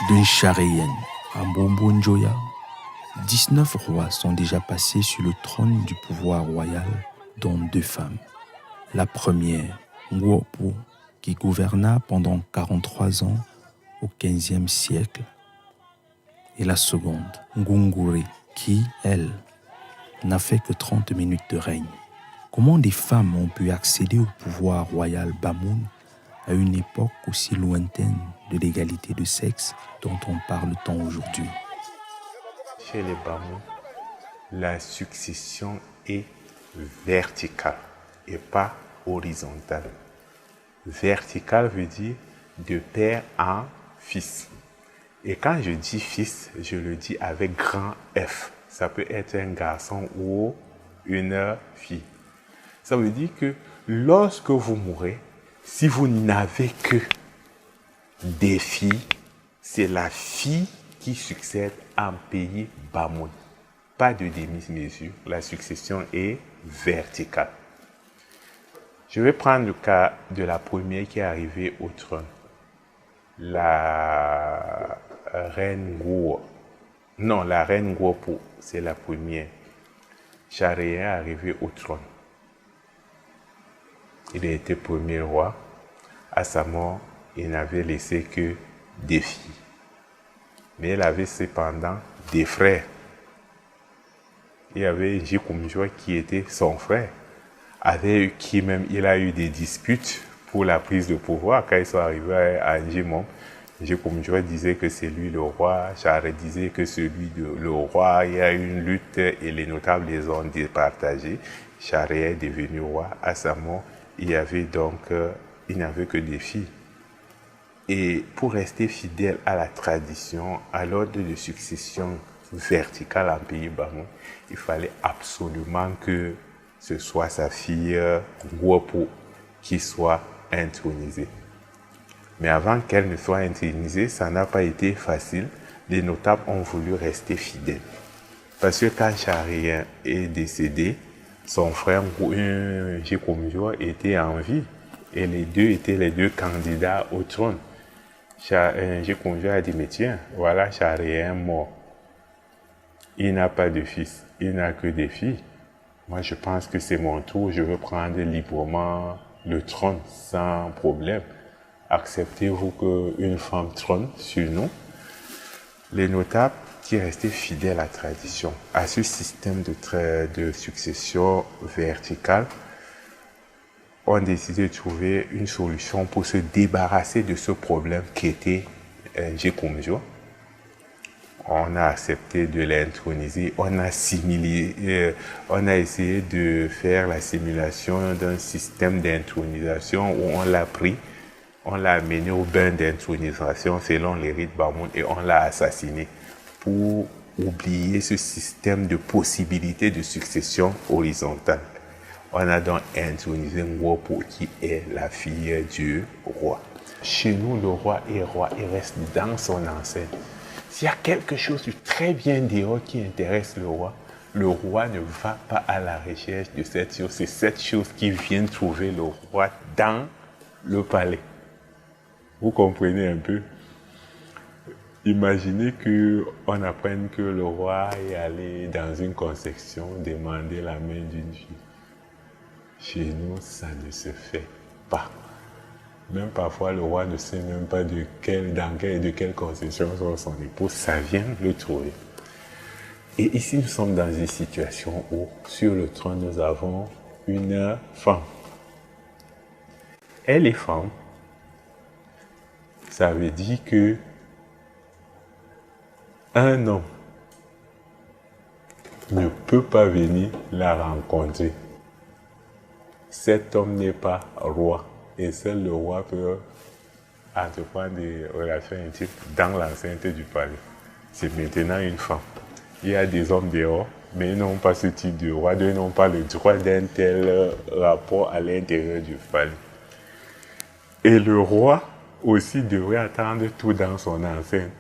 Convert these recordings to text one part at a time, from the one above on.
D'une Charéenne à Mbombo-Njoya, 19 rois sont déjà passés sur le trône du pouvoir royal, dont 2 femmes. La première, Nguopo, qui gouverna pendant 43 ans au XVe siècle. Et la seconde, Ngungure, qui, elle, n'a fait que 30 minutes de règne. Comment des femmes ont pu accéder au pouvoir royal Bamoun à une époque aussi lointaine de l'égalité de sexe dont on parle tant aujourd'hui? Chez les Bamoun, la succession est verticale et pas horizontale. Verticale veut dire de père en fils. Et quand je dis fils, je le dis avec grand F. Ça peut être un garçon ou une fille. Ça veut dire que lorsque vous mourrez, si vous n'avez que des filles, c'est la fille qui succède en pays Bamoun. Pas de demi-mesure, la succession est verticale. Je vais prendre le cas de la première qui est arrivée au trône. La reine Nguo. Non, la reine Nguopo, c'est la première. Charéen est arrivé au trône. Il a été premier roi. À sa mort, il n'avait laissé que des filles. Mais il avait cependant des frères. Il y avait Jikumjua qui était son frère, avec qui même il a eu des disputes pour la prise de pouvoir. Quand ils sont arrivés à Njimon, Jikumjua disait que c'est lui le roi, Charé disait que c'est lui le roi. Il y a eu une lutte et les notables les ont départagés. Charé est devenu roi. À sa mort, il n'avait que des filles. Et pour rester fidèle à la tradition, à l'ordre de succession verticale en pays Bamoun, il fallait absolument que ce soit sa fille Nguopo qui soit intronisée. Mais avant qu'elle ne soit intronisée, ça n'a pas été facile. Les notables ont voulu rester fidèles. Parce que quand Charéen est décédé, son frère Jikumjua était en vie. Et les deux étaient les deux candidats au trône. Jikumjua a dit, mais tiens, voilà Charéen mort. Il n'a pas de fils, il n'a que des filles. Moi, je pense que c'est mon tour, je veux prendre librement le trône sans problème. Acceptez-vous qu'une femme trône sur nous? Les notables qui restaient fidèles à la tradition, à ce système de succession verticale, ont décidé de trouver une solution pour se débarrasser de ce problème qui était Jikumjua. On a accepté de l'introniser, on a essayé de faire la simulation d'un système d'intronisation où on l'a pris, on l'a amené au bain d'intronisation selon les rites Bamoun et on l'a assassiné pour oublier ce système de possibilité de succession horizontale. On a donc intronisé Nguopo qui est la fille du roi. Chez nous, le roi est roi, il reste dans son enceinte. S'il y a quelque chose de très bien dehors qui intéresse le roi ne va pas à la recherche de cette chose. C'est cette chose qui vient trouver le roi dans le palais. Vous comprenez un peu? Imaginez qu'on apprenne que le roi est allé dans une concession demander la main d'une fille. Chez nous, ça ne se fait pas. Même parfois, le roi ne sait même pas de quelle concession sont son épouse. Ça vient le trouver. Et ici, nous sommes dans une situation où, sur le trône, nous avons une femme. Elle est femme. Ça veut dire que un homme ne peut pas venir la rencontrer. Cet homme n'est pas roi. Et seul le roi peut entreprendre des relations intimes dans l'enceinte du palais. C'est maintenant une femme. Il y a des hommes dehors, mais ils n'ont pas ce type de roi, ils n'ont pas le droit d'un tel rapport à l'intérieur du palais. Et le roi aussi devrait attendre tout dans son enceinte.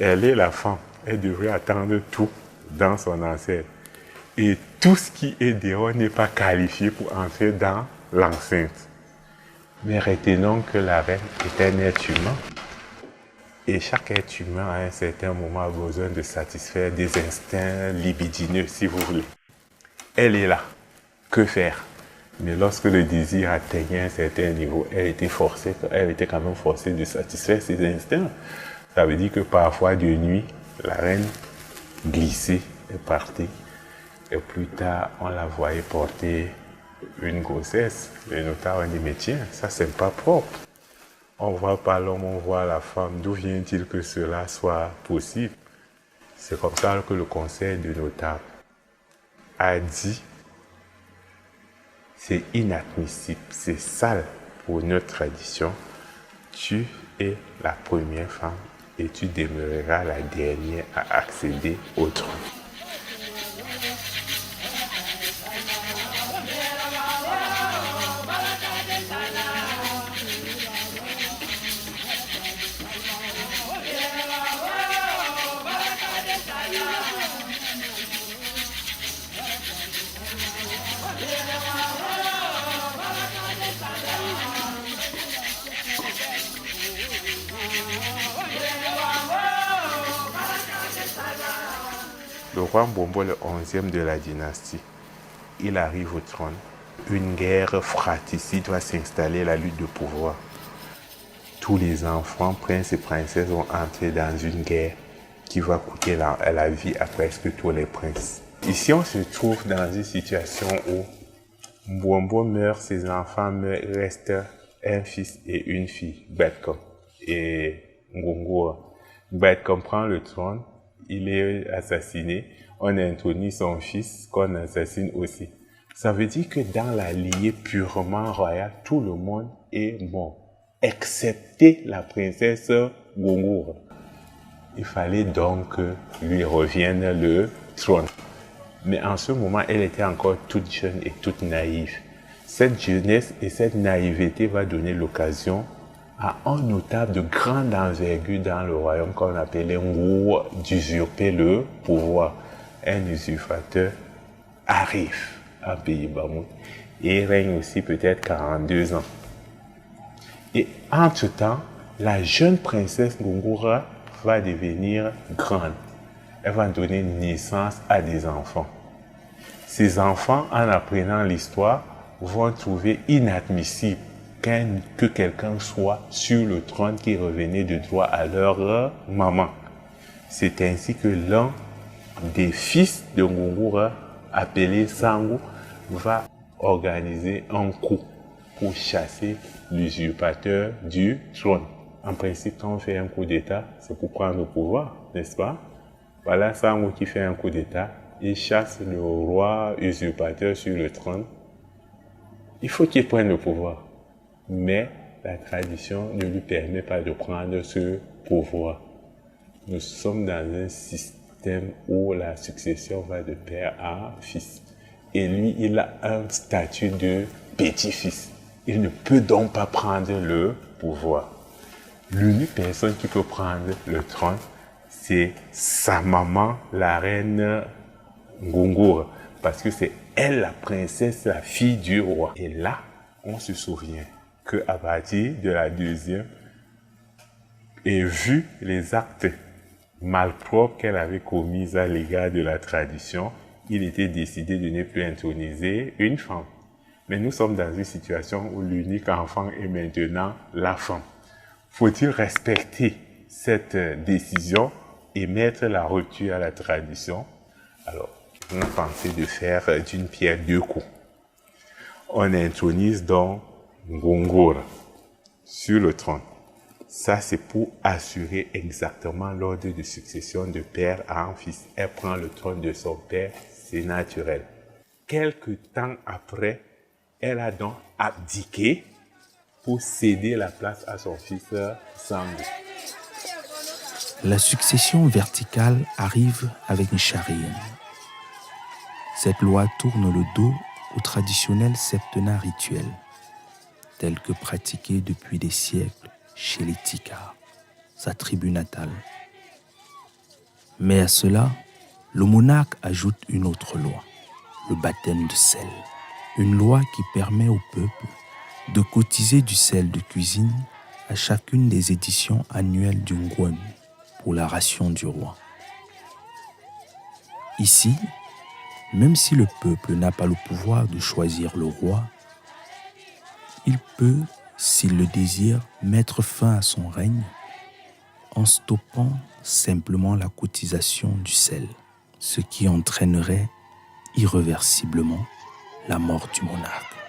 Elle est la femme, elle devrait attendre tout dans son enceinte. Et tout ce qui est dehors n'est pas qualifié pour entrer dans l'enceinte. Mais retenons que la reine est un être humain. Et chaque être humain, à un certain moment, a besoin de satisfaire des instincts libidineux, si vous voulez. Elle est là. Que faire? Mais lorsque le désir atteignait un certain niveau, elle était quand même forcée de satisfaire ses instincts. Ça veut dire que parfois, de nuit, la reine glissait et partait. Et plus tard, on la voyait porter une grossesse. Les notaires ont dit, mais tiens, ça, c'est pas propre. On voit pas l'homme, on voit la femme. D'où vient-il que cela soit possible? C'est comme ça que le conseil de notables a dit, c'est inadmissible, c'est sale pour notre tradition. Tu es la première femme et tu demeureras la dernière à accéder au trône. Le roi Mbombo, le 11e de la dynastie, il arrive au trône. Une guerre fratricide va s'installer, la lutte de pouvoir. Tous les enfants, princes et princesses vont entrer dans une guerre qui va coûter la vie à presque tous les princes. Ici, on se trouve dans une situation où Mbombo meurt, ses enfants meurent, il reste un fils et une fille, Betkom et Ngongura. Betkom prend le trône, il est assassiné, on intronise son fils qu'on assassine aussi. Ça veut dire que dans la lignée purement royale, tout le monde est mort, excepté la princesse Ngongura. Il fallait donc que lui revienne le trône. Mais en ce moment, elle était encore toute jeune et toute naïve. Cette jeunesse et cette naïveté va donner l'occasion à un notable de grande envergure dans le royaume qu'on appelait Ngou d'usurper le pouvoir. Un usurpateur arrive à Pays Bamoun et règne aussi peut-être 42 ans. Et entre-temps, la jeune princesse Ngongura va devenir grande. Elle va donner naissance à des enfants. Ces enfants, en apprenant l'histoire, vont trouver inadmissible que quelqu'un soit sur le trône qui revenait de droit à leur maman. C'est ainsi que l'un des fils de Ngongura, appelé Sango, va organiser un coup pour chasser l'usurpateur du trône. En principe, quand on fait un coup d'État, c'est pour prendre le pouvoir, n'est-ce pas? Voilà Sango qui fait un coup d'État, il chasse le roi usurpateur sur le trône. Il faut qu'il prenne le pouvoir. Mais la tradition ne lui permet pas de prendre ce pouvoir. Nous sommes dans un système où la succession va de père à fils. Et lui, il a un statut de petit-fils. Il ne peut donc pas prendre le pouvoir. L'unique personne qui peut prendre le trône, c'est sa maman, la reine Ngongura. Parce que c'est elle, la princesse, la fille du roi. Et là, on se souvient qu'à partir de la deuxième, et vu les actes malpropres qu'elle avait commis à l'égard de la tradition, il était décidé de ne plus introniser une femme. Mais nous sommes dans une situation où l'unique enfant est maintenant la femme. Faut-il respecter cette décision et mettre la rupture à la tradition? Alors, on a pensé de faire d'une pierre deux coups. On intronise donc Ngongura sur le trône. Ça, c'est pour assurer exactement l'ordre de succession de père à un fils. Elle prend le trône de son père, c'est naturel. Quelque temps après, elle a donc abdiqué pour céder la place à son fils Sango. La succession verticale arrive avec une charia. Cette loi tourne le dos au traditionnel septennat rituel, tel que pratiqué depuis des siècles chez les Tika, sa tribu natale. Mais à cela, le monarque ajoute une autre loi, le baptême de sel. Une loi qui permet au peuple de cotiser du sel de cuisine à à chacune des éditions annuelles du Ngwem pour la ration du roi. Ici, même si le peuple n'a pas le pouvoir de choisir le roi, il peut, s'il le désire, mettre fin à son règne en stoppant simplement la cotisation du sel, ce qui entraînerait irréversiblement la mort du monarque.